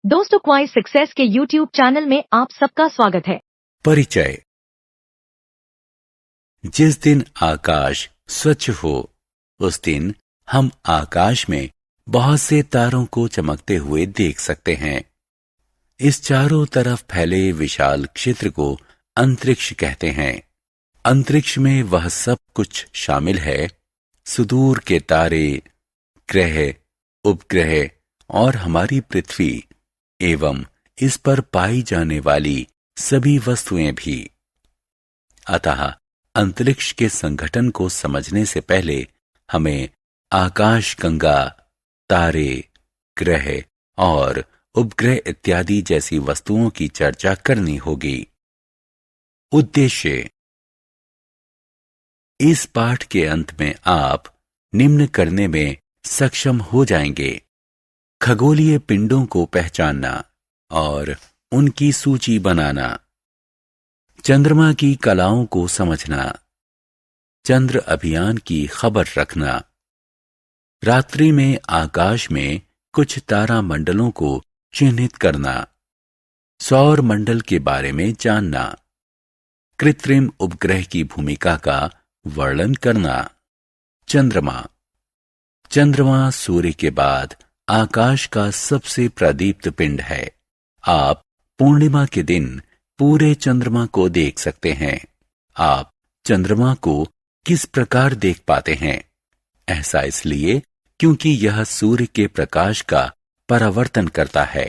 दोस्तों, क्वाइस सक्सेस के YouTube channel में आप सबका स्वागत है। परिचय। जिस दिन आकाश स्वच्छ हो उस दिन हम आकाश में बहुत से तारों को चमकते हुए देख सकते हैं। इस चारों तरफ फैले विशाल क्षेत्र को अंतरिक्ष कहते हैं। अंतरिक्ष में वह सब कुछ शामिल है, सुदूर के तारे, ग्रह, उपग्रह और हमारी पृथ्वी एवं इस पर पाई जाने वाली सभी वस्तुएं भी। अतः अंतरिक्ष के संगठन को समझने से पहले हमें आकाशगंगा, तारे, ग्रह और उपग्रह इत्यादि जैसी वस्तुओं की चर्चा करनी होगी। उद्देश्य। इस पाठ के अंत में आप निम्न करने में सक्षम हो जाएंगे: खगोलीय पिंडों को पहचानना और उनकी सूची बनाना, चंद्रमा की कलाओं को समझना, चंद्र अभियान की खबर रखना, रात्रि में आकाश में कुछ तारामंडलों को चिन्हित करना, सौर मंडल के बारे में जानना, कृत्रिम उपग्रह की भूमिका का वर्णन करना। चंद्रमा। चंद्रमा सूर्य के बाद आकाश का सबसे प्रदीप्त पिंड है। आप पूर्णिमा के दिन पूरे चंद्रमा को देख सकते हैं। आप चंद्रमा को किस प्रकार देख पाते हैं? ऐसा इसलिए क्योंकि यह सूर्य के प्रकाश का परावर्तन करता है।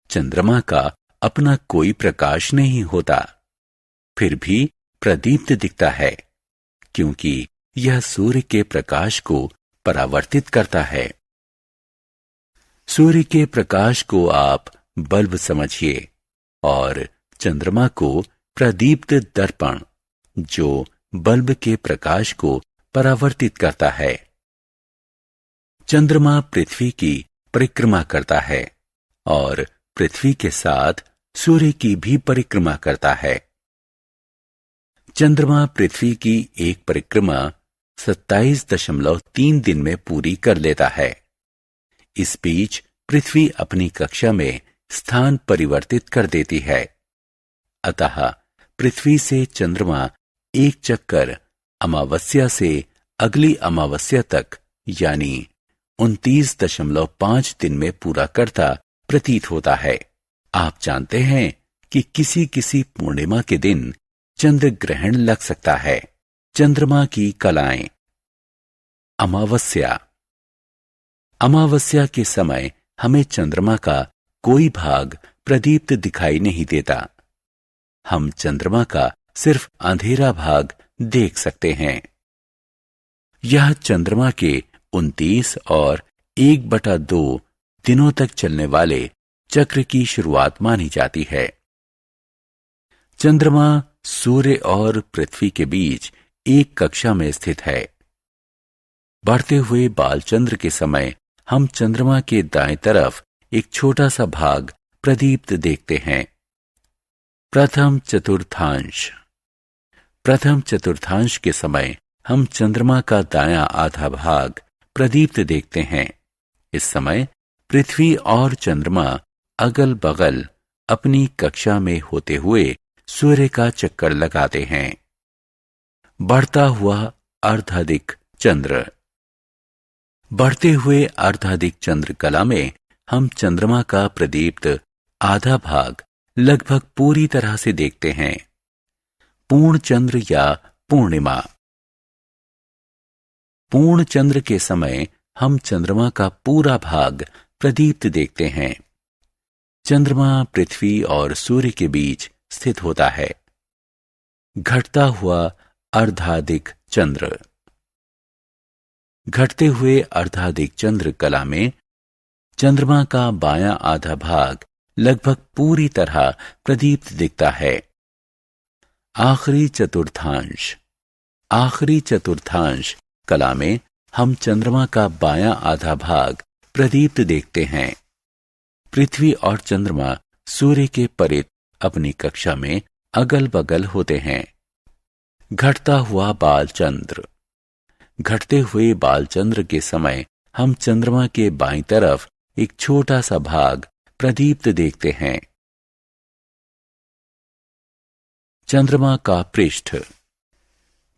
चंद्रमा का अपना कोई प्रकाश नहीं होता, फिर भी प्रदीप्त दिखता है क्योंकि यह सूर्य के प्रकाश को परावर्तित करता है। सूर्य के प्रकाश को आप बल्ब समझिए और चंद्रमा को प्रदीप्त दर्पण, जो बल्ब के प्रकाश को परावर्तित करता है। चंद्रमा पृथ्वी की परिक्रमा करता है और पृथ्वी के साथ सूर्य की भी परिक्रमा करता है। चंद्रमा पृथ्वी की एक परिक्रमा 27.3 दिन में पूरी कर लेता है। इस बीच पृथ्वी अपनी कक्षा में स्थान परिवर्तित कर देती है। अतः पृथ्वी से चंद्रमा एक चक्कर अमावस्या से अगली अमावस्या तक यानी 29.5 दिन में पूरा करता प्रतीत होता है। आप जानते हैं कि किसी किसी पूर्णिमा के दिन चंद्र ग्रहण लग सकता है। चंद्रमा की कलाएं। अमावस्या। अमावस्या के समय हमें चंद्रमा का कोई भाग प्रदीप्त दिखाई नहीं देता। हम चंद्रमा का सिर्फ अंधेरा भाग देख सकते हैं। यह चंद्रमा के 29 और 1/2 दिनों तक चलने वाले चक्र की शुरुआत मानी जाती है। चंद्रमा सूर्य और पृथ्वी के बीच एक कक्षा में स्थित है। बढ़ते हुए बालचंद्र के समय हम चंद्रमा के दाएं तरफ एक छोटा सा भाग प्रदीप्त देखते हैं। प्रथम चतुर्थांश के समय हम चंद्रमा का दायां आधा भाग प्रदीप्त देखते हैं। इस समय पृथ्वी और चंद्रमा अगल बगल अपनी कक्षा में होते हुए सूर्य का चक्कर लगाते हैं। बढ़ता हुआ अर्धाधिक चंद्र। बढ़ते हुए अर्धाधिक चंद्र कला में हम चंद्रमा का प्रदीप्त आधा भाग लगभग पूरी तरह से देखते हैं। पूर्ण चंद्र या पूर्णिमा। पूर्ण चंद्र के समय हम चंद्रमा का पूरा भाग प्रदीप्त देखते हैं। चंद्रमा पृथ्वी और सूर्य के बीच स्थित होता है। घटता हुआ अर्धाधिक चंद्र। घटते हुए अर्धाधिक चंद्र कला में चंद्रमा का बायां आधा भाग लगभग पूरी तरह प्रदीप्त दिखता है। आखिरी चतुर्थांश कला में हम चंद्रमा का बायां आधा भाग प्रदीप्त देखते हैं। पृथ्वी और चंद्रमा सूर्य के परित अपनी कक्षा में अगल बगल होते हैं। घटता हुआ बालचंद्र। घटते हुए बालचंद्र के समय हम चंद्रमा के बाईं तरफ एक छोटा सा भाग प्रदीप्त देखते हैं। चंद्रमा का पृष्ठ।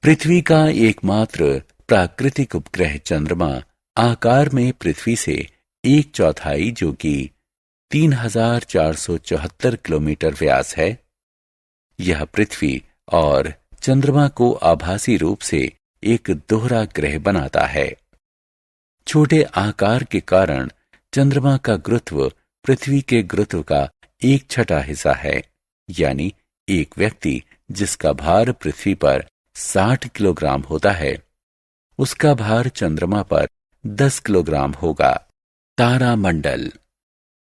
पृथ्वी का एकमात्र प्राकृतिक उपग्रह चंद्रमा आकार में पृथ्वी से 1/4 जो कि 3474 किलोमीटर व्यास है। यह पृथ्वी और चंद्रमा को आभासी रूप से एक दोहरा ग्रह बनाता है। छोटे आकार के कारण चंद्रमा का गुरुत्व पृथ्वी के गुरुत्व का 1/6 हिस्सा है, यानी एक व्यक्ति जिसका भार पृथ्वी पर 60 किलोग्राम होता है, उसका भार चंद्रमा पर 10 किलोग्राम होगा। तारामंडल।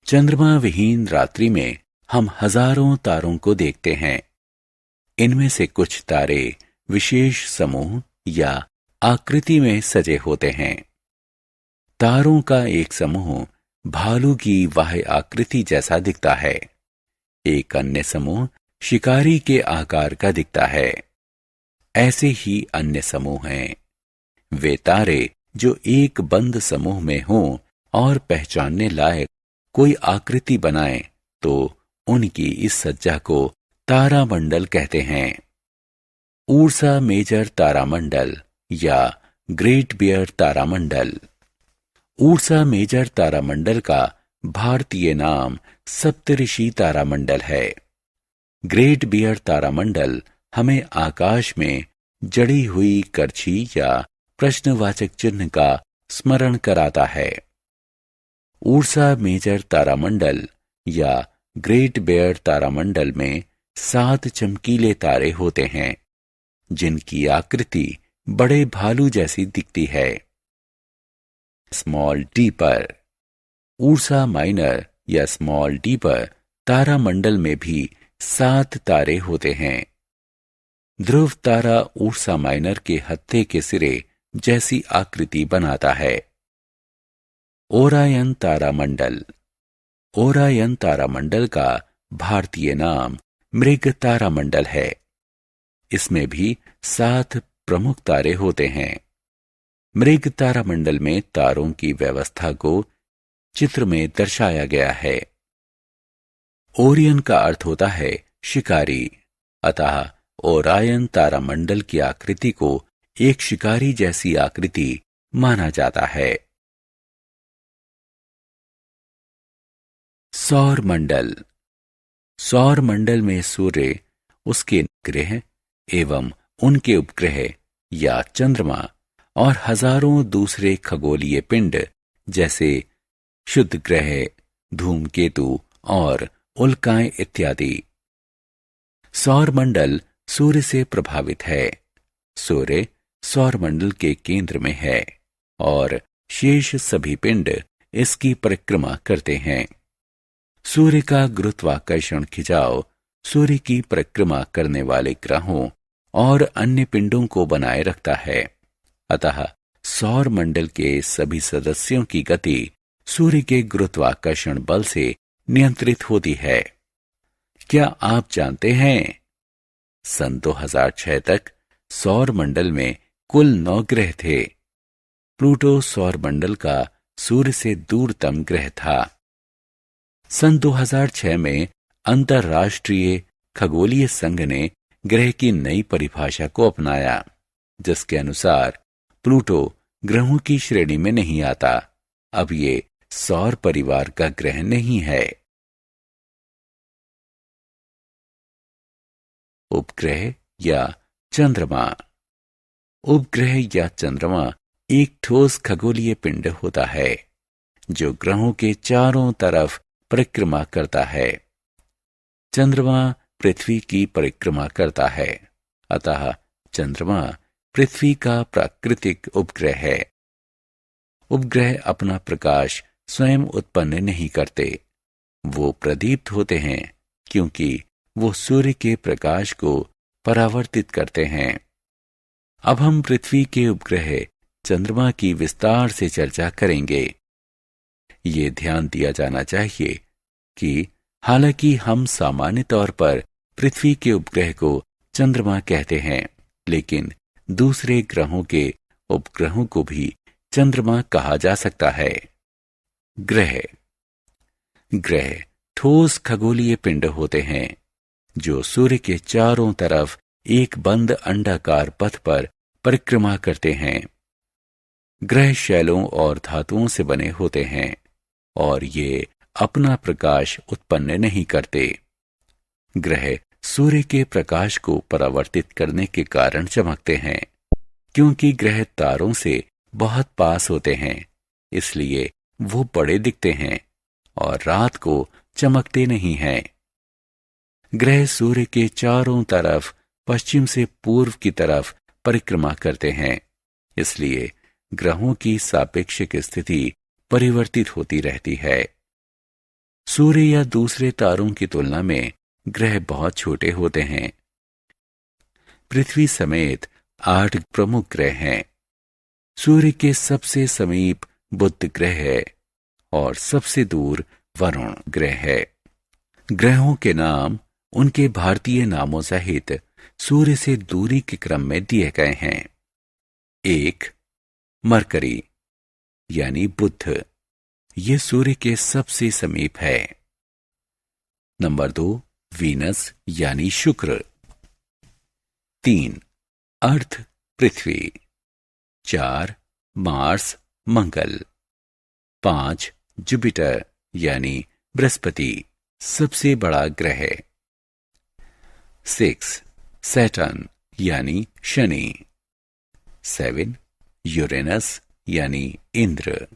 चंद्रमा विहीन रात्रि में हम हजारों तारों को देखते हैं। इनमें से कुछ तारे विशेष समूह या आकृति में सजे होते हैं। तारों का एक समूह भालू की बाह्य आकृति जैसा दिखता है। एक अन्य समूह शिकारी के आकार का दिखता है। ऐसे ही अन्य समूह हैं। वे तारे जो एक बंद समूह में हों और पहचानने लायक कोई आकृति बनाएं तो उनकी इस सज्जा को तारामंडल कहते हैं। ऊर्सा मेजर तारामंडल या ग्रेट बियर तारामंडल। ऊर्सा मेजर तारामंडल का भारतीय नाम सप्तऋषि तारामंडल है। ग्रेट बियर तारामंडल हमें आकाश में जड़ी हुई करछी या प्रश्नवाचक चिन्ह का स्मरण कराता है। ऊर्सा मेजर तारामंडल या ग्रेट बियर तारामंडल में 7 चमकीले तारे होते हैं, जिनकी आकृति बड़े भालू जैसी दिखती है। Small dipper. ऊर्सा माइनर या स्मॉल डीपर तारामंडल में भी 7 तारे होते हैं। ध्रुव तारा ऊर्सा माइनर के हत्थे के सिरे जैसी आकृति बनाता है। ओरायन तारामंडल। ओरायन तारामंडल का भारतीय नाम मृग तारामंडल है। इसमें भी 7 प्रमुख तारे होते हैं। मृग तारामंडल में तारों की व्यवस्था को चित्र में दर्शाया गया है। ओरियन का अर्थ होता है शिकारी, अतः ओरायन तारामंडल की आकृति को एक शिकारी जैसी आकृति माना जाता है। सौर मंडल। सौर मंडल में सूर्य, उसके ग्रह एवं उनके उपग्रह या चंद्रमा और हजारों दूसरे खगोलीय पिंड जैसे शुद्ध ग्रह, धूमकेतु और उल्काएं इत्यादि। सौर मंडल सूर्य से प्रभावित है। सूर्य सौर मंडल के केंद्र में है और शेष सभी पिंड इसकी परिक्रमा करते हैं। सूर्य का गुरुत्वाकर्षण खिंचाव सूर्य की परिक्रमा करने वाले ग्रहों और अन्य पिंडों को बनाए रखता है। अतः सौर मंडल के सभी सदस्यों की गति सूर्य के गुरुत्वाकर्षण बल से नियंत्रित होती है। क्या आप जानते हैं, सन 2006 तक सौर मंडल में कुल 9 ग्रह थे। प्लूटो सौर मंडल का सूर्य से दूरतम ग्रह था। सन 2006 में अंतर्राष्ट्रीय खगोलीय संघ ने ग्रह की नई परिभाषा को अपनाया, जिसके अनुसार प्लूटो ग्रहों की श्रेणी में नहीं आता। अब ये सौर परिवार का ग्रह नहीं है। उपग्रह या चंद्रमा। उपग्रह या चंद्रमा एक ठोस खगोलीय पिंड होता है जो ग्रहों के चारों तरफ परिक्रमा करता है। चंद्रमा पृथ्वी की परिक्रमा करता है, अतः चंद्रमा पृथ्वी का प्राकृतिक उपग्रह है। उपग्रह अपना प्रकाश स्वयं उत्पन्न नहीं करते, वो प्रदीप्त होते हैं क्योंकि वो सूर्य के प्रकाश को परावर्तित करते हैं। अब हम पृथ्वी के उपग्रह चंद्रमा की विस्तार से चर्चा करेंगे। ये ध्यान दिया जाना चाहिए कि हालांकि हम सामान्य तौर पर पृथ्वी के उपग्रह को चंद्रमा कहते हैं, लेकिन दूसरे ग्रहों के उपग्रहों को भी चंद्रमा कहा जा सकता है। ग्रह। ग्रह ठोस खगोलीय पिंड होते हैं जो सूर्य के चारों तरफ एक बंद अंडाकार पथ पर परिक्रमा करते हैं। ग्रह शैलों और धातुओं से बने होते हैं और ये अपना प्रकाश उत्पन्न नहीं करते। ग्रह सूर्य के प्रकाश को परावर्तित करने के कारण चमकते हैं। क्योंकि ग्रह तारों से बहुत पास होते हैं, इसलिए वो बड़े दिखते हैं और रात को चमकते नहीं हैं। ग्रह सूर्य के चारों तरफ पश्चिम से पूर्व की तरफ परिक्रमा करते हैं, इसलिए ग्रहों की सापेक्षिक स्थिति परिवर्तित होती रहती है। सूर्य या दूसरे तारों की तुलना में ग्रह बहुत छोटे होते हैं। पृथ्वी समेत 8 प्रमुख ग्रह हैं। सूर्य के सबसे समीप बुध ग्रह है और सबसे दूर वरुण ग्रह है। ग्रहों के नाम उनके भारतीय नामों सहित सूर्य से दूरी के क्रम में दिए गए हैं। 1. मरकरी यानी बुध, ये सूर्य के सबसे समीप है। नंबर 2. वीनस यानी शुक्र। 3. अर्थ पृथ्वी। 4. मार्स मंगल। 5. जुपिटर यानी बृहस्पति, सबसे बड़ा ग्रह। 6. सैटर्न यानी शनि। 7. यूरेनस यानी इंद्र।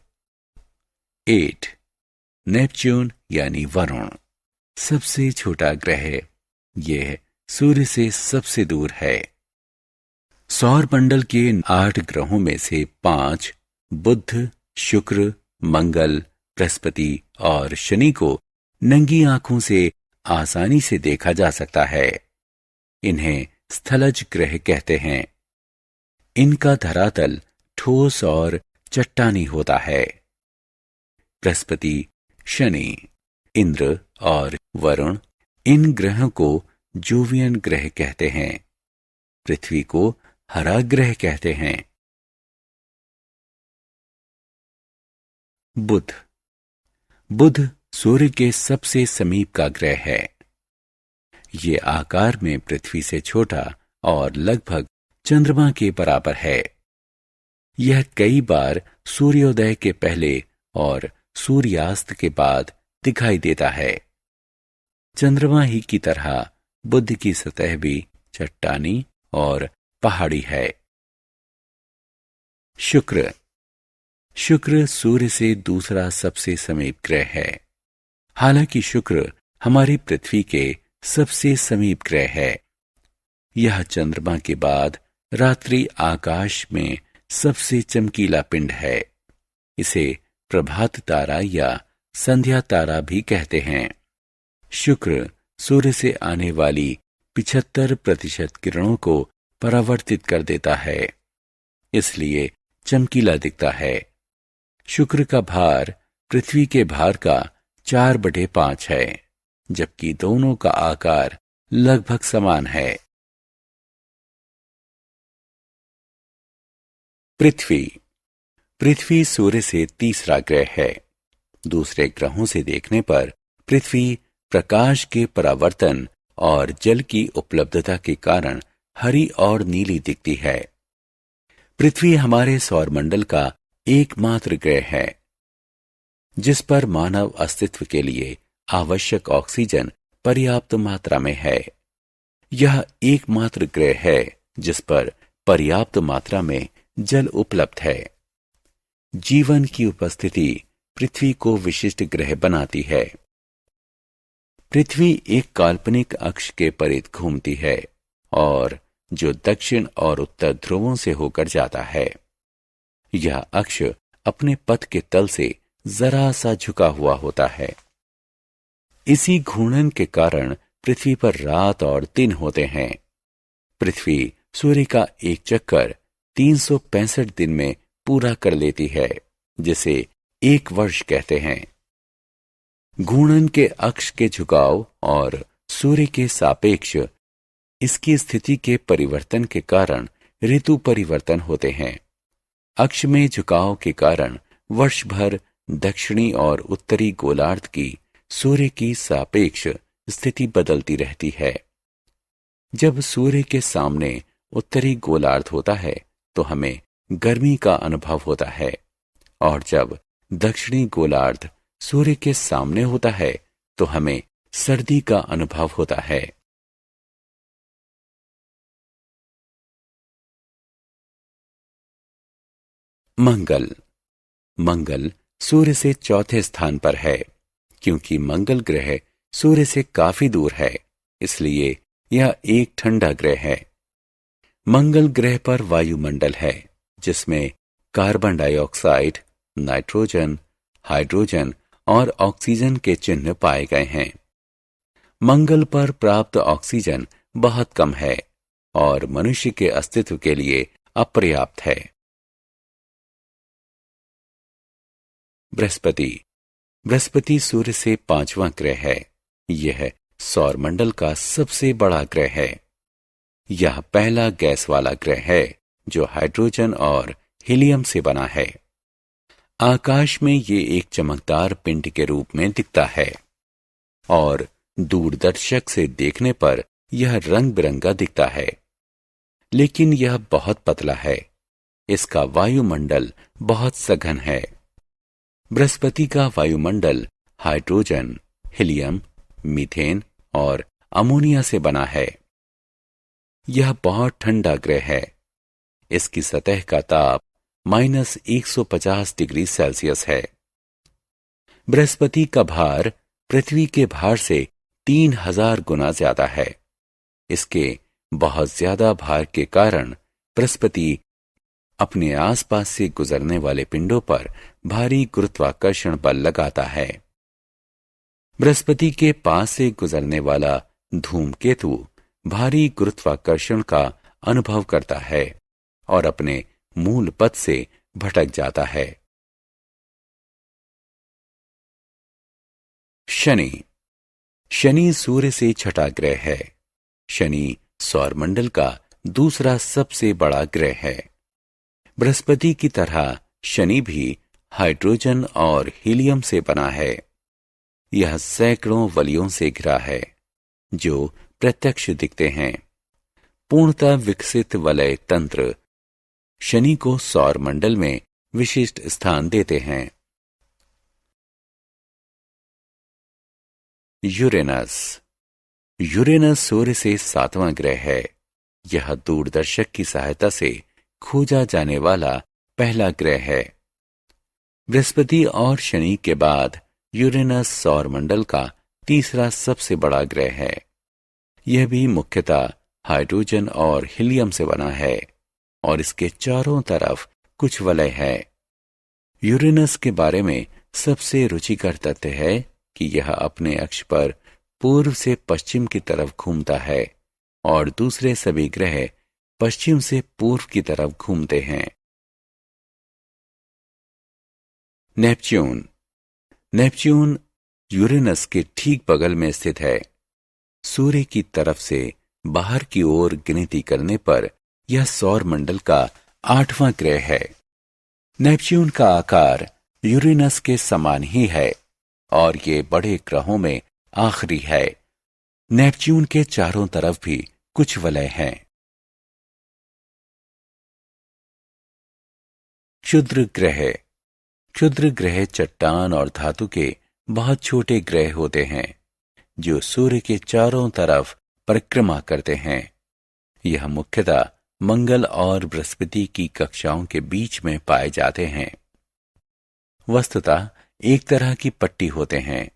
8. नेपच्यून यानी वरुण, सबसे छोटा ग्रह। यह सूर्य से सबसे दूर है। सौर मंडल के 8 ग्रहों में से 5 बुध, शुक्र, मंगल, बृहस्पति और शनि को नंगी आंखों से आसानी से देखा जा सकता है। इन्हें स्थलज ग्रह कहते हैं। इनका धरातल ठोस और चट्टानी होता है। बृहस्पति, शनि, इंद्र और वरुण इन ग्रहों को जोवियन ग्रह कहते हैं। पृथ्वी को हरा ग्रह कहते हैं। बुध। बुध सूर्य के सबसे समीप का ग्रह है। ये आकार में पृथ्वी से छोटा और लगभग चंद्रमा के बराबर है। यह कई बार सूर्योदय के पहले और सूर्यास्त के बाद दिखाई देता है। चंद्रमा ही की तरह बुध की सतह भी चट्टानी और पहाड़ी है। शुक्र। शुक्र सूर्य से दूसरा सबसे समीप ग्रह है। हालांकि शुक्र हमारी पृथ्वी के सबसे समीप ग्रह है। यह चंद्रमा के बाद रात्रि आकाश में सबसे चमकीला पिंड है। इसे प्रभात तारा या संध्या तारा भी कहते हैं। शुक्र सूर्य से आने वाली 75% किरणों को परावर्तित कर देता है, इसलिए चमकीला दिखता है। शुक्र का भार पृथ्वी के भार का 4/5 है, जबकि दोनों का आकार लगभग समान है। पृथ्वी। पृथ्वी सूर्य से तीसरा ग्रह है। दूसरे ग्रहों से देखने पर पृथ्वी प्रकाश के परावर्तन और जल की उपलब्धता के कारण हरी और नीली दिखती है। पृथ्वी हमारे सौरमंडल का एकमात्र ग्रह है जिस पर मानव अस्तित्व के लिए आवश्यक ऑक्सीजन पर्याप्त मात्रा में है। यह एकमात्र ग्रह है जिस पर पर्याप्त मात्रा में जल उपलब्ध है। जीवन की उपस्थिति पृथ्वी को विशिष्ट ग्रह बनाती है। पृथ्वी एक काल्पनिक अक्ष के परिध घूमती है और जो दक्षिण और उत्तर ध्रुवों से होकर जाता है। यह अक्ष अपने पथ के तल से जरा सा झुका हुआ होता है। इसी घूर्णन के कारण पृथ्वी पर रात और दिन होते हैं। पृथ्वी सूर्य का एक चक्कर 365 दिन में पूरा कर लेती है, जिसे एक वर्ष कहते हैं। घूर्णन के अक्ष के झुकाव और सूर्य के सापेक्ष इसकी स्थिति के परिवर्तन के कारण ऋतु परिवर्तन होते हैं। अक्ष में झुकाव के कारण वर्ष भर दक्षिणी और उत्तरी गोलार्ध की सूर्य की सापेक्ष स्थिति बदलती रहती है। जब सूर्य के सामने उत्तरी गोलार्ध होता है तो हमें गर्मी का अनुभव होता है, और जब दक्षिणी गोलार्ध सूर्य के सामने होता है तो हमें सर्दी का अनुभव होता है। मंगल। मंगल सूर्य से चौथे स्थान पर है। क्योंकि मंगल ग्रह सूर्य से काफी दूर है, इसलिए यह एक ठंडा ग्रह है। मंगल ग्रह पर वायुमंडल है, जिसमें कार्बन डाइऑक्साइड, नाइट्रोजन, हाइड्रोजन और ऑक्सीजन के चिन्ह पाए गए हैं। मंगल पर प्राप्त ऑक्सीजन बहुत कम है और मनुष्य के अस्तित्व के लिए अपर्याप्त है। बृहस्पति। बृहस्पति सूर्य से 5वां ग्रह है। यह सौरमंडल का सबसे बड़ा ग्रह है। यह पहला गैस वाला ग्रह है जो हाइड्रोजन और हीलियम से बना है। आकाश में ये एक चमकदार पिंड के रूप में दिखता है और दूरदर्शक से देखने पर यह रंग बिरंगा दिखता है, लेकिन यह बहुत पतला है। इसका वायुमंडल बहुत सघन है। बृहस्पति का वायुमंडल हाइड्रोजन, हीलियम, मीथेन और अमोनिया से बना है। यह बहुत ठंडा ग्रह है। इसकी सतह का ताप -150 डिग्री सेल्सियस है। बृहस्पति का भार पृथ्वी के भार से 3000 गुना ज्यादा है। इसके बहुत ज्यादा भार के कारण बृहस्पति अपने आसपास से गुजरने वाले पिंडों पर भारी गुरुत्वाकर्षण बल लगाता है। बृहस्पति के पास से गुजरने वाला धूमकेतु भारी गुरुत्वाकर्षण का अनुभव करता है और अपने मूल पथ से भटक जाता है। शनि। शनि सूर्य से छठा ग्रह है। शनि सौरमंडल का दूसरा सबसे बड़ा ग्रह है। बृहस्पति की तरह शनि भी हाइड्रोजन और हीलियम से बना है। यह सैकड़ों वलयों से घिरा है जो प्रत्यक्ष दिखते हैं। पूर्णतः विकसित वलय तंत्र शनि को सौरमंडल में विशिष्ट स्थान देते हैं। यूरेनस। यूरेनस सूर्य से 7वां ग्रह है। यह दूरदर्शक की सहायता से खोजा जाने वाला पहला ग्रह है। बृहस्पति और शनि के बाद यूरेनस सौरमंडल का तीसरा सबसे बड़ा ग्रह है। यह भी मुख्यतः हाइड्रोजन और हीलियम से बना है और इसके चारों तरफ कुछ वलय है। यूरेनस के बारे में सबसे रुचिकर तथ्य है कि यह अपने अक्ष पर पूर्व से पश्चिम की तरफ घूमता है और दूसरे सभी ग्रह पश्चिम से पूर्व की तरफ घूमते हैं। नेपच्यून। नेपच्यून यूरेनस के ठीक बगल में स्थित है। सूर्य की तरफ से बाहर की ओर गिनती करने पर यह सौरमंडल का 8वां ग्रह है। नेपच्यून का आकार यूरेनस के समान ही है और ये बड़े ग्रहों में आखिरी है। नेपच्यून के चारों तरफ भी कुछ वलय हैं। क्षुद्र ग्रह। क्षुद्र ग्रह चट्टान और धातु के बहुत छोटे ग्रह होते हैं जो सूर्य के चारों तरफ परिक्रमा करते हैं। यह मुख्यतः मंगल और बृहस्पति की कक्षाओं के बीच में पाए जाते हैं। वस्तुतः एक तरह की पट्टी होते हैं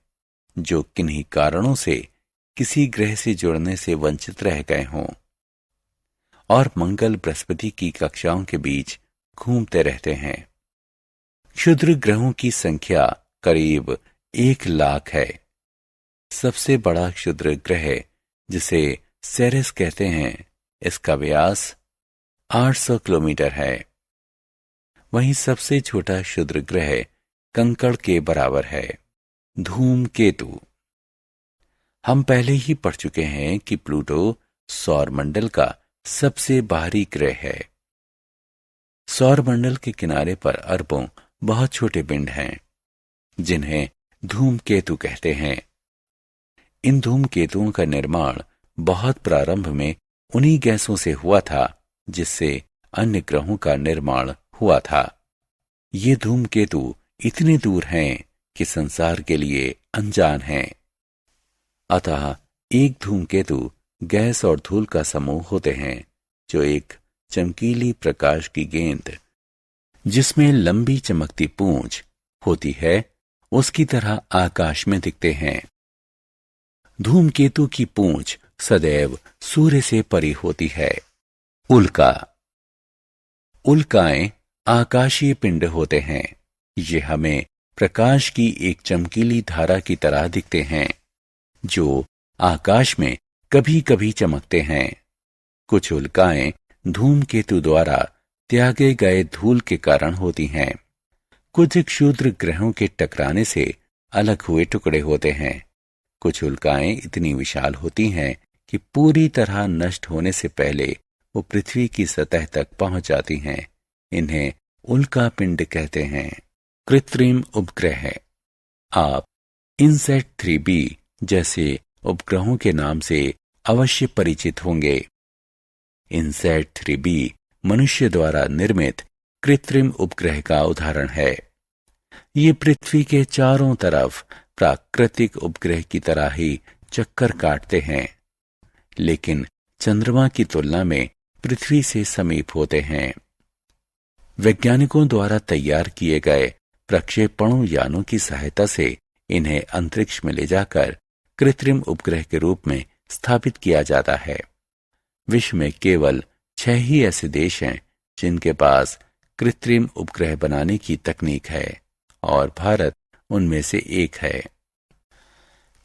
जो किन्हीं कारणों से किसी ग्रह से जुड़ने से वंचित रह गए हों और मंगल बृहस्पति की कक्षाओं के बीच घूमते रहते हैं। क्षुद्र ग्रहों की संख्या करीब 1 लाख है। सबसे बड़ा क्षुद्र ग्रह, जिसे सेरेस कहते हैं, इसका व्यास 800 किलोमीटर है। वहीं सबसे छोटा क्षुद्र ग्रह कंकड़ के बराबर है। धूमकेतु। हम पहले ही पढ़ चुके हैं कि प्लूटो सौरमंडल का सबसे बाहरी ग्रह है। सौरमंडल के किनारे पर अरबों बहुत छोटे पिंड हैं जिन्हें धूमकेतु कहते हैं। इन धूमकेतुओं का निर्माण बहुत प्रारंभ में उन्हीं गैसों से हुआ था जिससे अन्य ग्रहों का निर्माण हुआ था। ये धूमकेतु इतने दूर हैं कि संसार के लिए अनजान हैं। अतः एक धूमकेतु गैस और धूल का समूह होते हैं जो एक चमकीली प्रकाश की गेंद जिसमें लंबी चमकती पूंछ होती है उसकी तरह आकाश में दिखते हैं। धूमकेतु की पूंछ सदैव सूर्य से परी होती है। उल्का। उल्काएं आकाशीय पिंड होते हैं। ये हमें प्रकाश की एक चमकीली धारा की तरह दिखते हैं जो आकाश में कभी कभी चमकते हैं। कुछ उल्काएं धूमकेतु द्वारा त्यागे गए धूल के कारण होती हैं। कुछ क्षुद्र ग्रहों के टकराने से अलग हुए टुकड़े होते हैं। कुछ उल्काएं इतनी विशाल होती हैं कि पूरी तरह नष्ट होने से पहले वो पृथ्वी की सतह तक पहुंच जाती हैं। इन्हें उल्का पिंड कहते हैं। कृत्रिम उपग्रह। आप इनसैट 3B जैसे उपग्रहों के नाम से अवश्य परिचित होंगे। इनसैट 3B मनुष्य द्वारा निर्मित कृत्रिम उपग्रह का उदाहरण है। ये पृथ्वी के चारों तरफ प्राकृतिक उपग्रह की तरह ही चक्कर काटते हैं, लेकिन चंद्रमा की तुलना में पृथ्वी से समीप होते हैं। वैज्ञानिकों द्वारा तैयार किए गए प्रक्षेपणों यानों की सहायता से इन्हें अंतरिक्ष में ले जाकर कृत्रिम उपग्रह के रूप में स्थापित किया जाता है। विश्व में केवल 6 ही ऐसे देश हैं जिनके पास कृत्रिम उपग्रह बनाने की तकनीक है और भारत उनमें से एक है।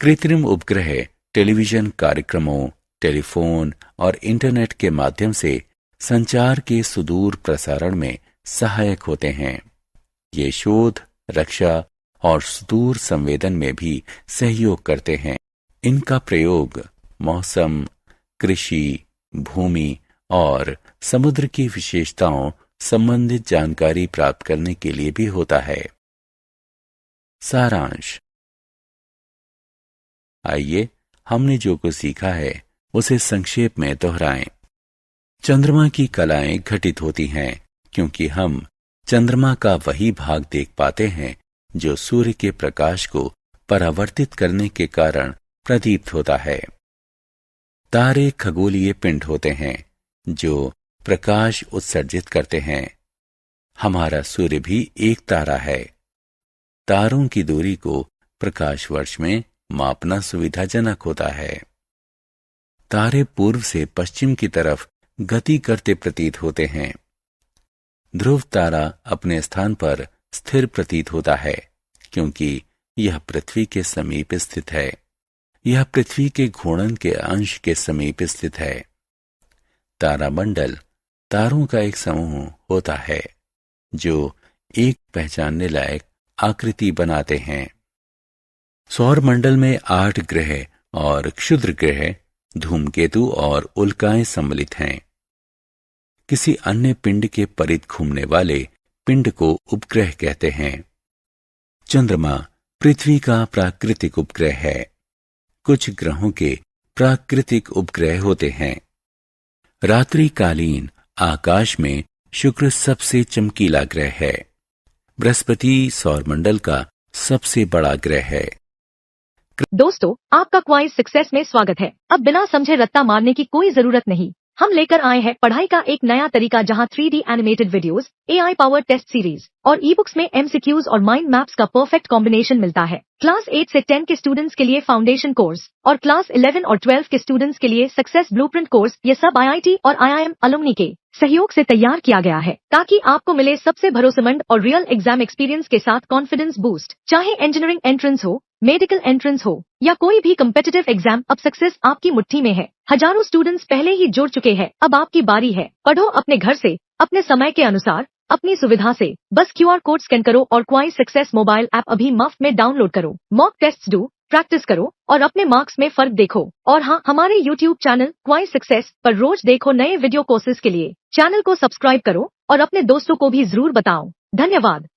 कृत्रिम उपग्रह टेलीविजन कार्यक्रमों, टेलीफोन और इंटरनेट के माध्यम से संचार के सुदूर प्रसारण में सहायक होते हैं। ये शोध, रक्षा और सुदूर संवेदन में भी सहयोग करते हैं। इनका प्रयोग मौसम, कृषि, भूमि और समुद्र की विशेषताओं संबंधित जानकारी प्राप्त करने के लिए भी होता है। सारांश। आइए हमने जो कुछ सीखा है उसे संक्षेप में दोहराएं। चंद्रमा की कलाएं घटित होती हैं क्योंकि हम चंद्रमा का वही भाग देख पाते हैं जो सूर्य के प्रकाश को परावर्तित करने के कारण प्रदीप्त होता है। तारे खगोलीय पिंड होते हैं जो प्रकाश उत्सर्जित करते हैं। हमारा सूर्य भी एक तारा है। तारों की दूरी को प्रकाश वर्ष में मापना सुविधाजनक होता है। तारे पूर्व से पश्चिम की तरफ गति करते प्रतीत होते हैं। ध्रुव तारा अपने स्थान पर स्थिर प्रतीत होता है क्योंकि यह पृथ्वी के समीप स्थित है। यह पृथ्वी के घूर्णन के अंश के समीप स्थित है। तारामंडल तारों का एक समूह होता है जो एक पहचानने लायक आकृति बनाते हैं। सौर मंडल में 8 ग्रह और क्षुद्र ग्रह, धूमकेतु और उल्काएं सम्मिलित हैं। किसी अन्य पिंड के परिध घूमने वाले पिंड को उपग्रह कहते हैं। चंद्रमा पृथ्वी का प्राकृतिक उपग्रह है। कुछ ग्रहों के प्राकृतिक उपग्रह होते हैं। रात्रिकालीन आकाश में शुक्र सबसे चमकीला ग्रह है। बृहस्पति सौरमंडल का सबसे बड़ा ग्रह है। दोस्तों, आपका क्वाइज सक्सेस में स्वागत है। अब बिना समझे रट्टा मारने की कोई जरूरत नहीं। हम लेकर आए हैं पढ़ाई का एक नया तरीका जहां 3D animated videos, AI powered test series और ई बुक्स में MCQs और माइंड मैप्स का परफेक्ट कॉम्बिनेशन मिलता है। क्लास 8 से 10 के स्टूडेंट्स के लिए फाउंडेशन कोर्स और क्लास 11 और 12 के स्टूडेंट्स के लिए सक्सेस ब्लूप्रिंट कोर्स, ये सब IIT और IIM अलुमनी के सहयोग से तैयार किया गया है ताकि आपको मिले सबसे भरोसेमंद और रियल एग्जाम एक्सपीरियंस के साथ कॉन्फिडेंस बूस्ट। चाहे इंजीनियरिंग एंट्रेंस हो, मेडिकल एंट्रेंस हो या कोई भी कम्पिटिटिव एग्जाम, अब सक्सेस आपकी मुट्ठी में है। हजारों स्टूडेंट्स पहले ही जुड़ चुके हैं, अब आपकी बारी है। पढ़ो अपने घर से, अपने समय के अनुसार, अपनी सुविधा से। बस QR कोड स्कैन करो और क्वाइज सक्सेस मोबाइल ऐप अभी मुफ्त में डाउनलोड करो। मॉक टेस्ट्स दो, प्रैक्टिस करो और अपने मार्क्स में फर्क देखो। और हाँ, हमारे YouTube चैनल क्वाइज सक्सेस पर रोज देखो नए वीडियो कोर्सेज के लिए। चैनल को सब्सक्राइब करो और अपने दोस्तों को भी जरूर बताओ। धन्यवाद।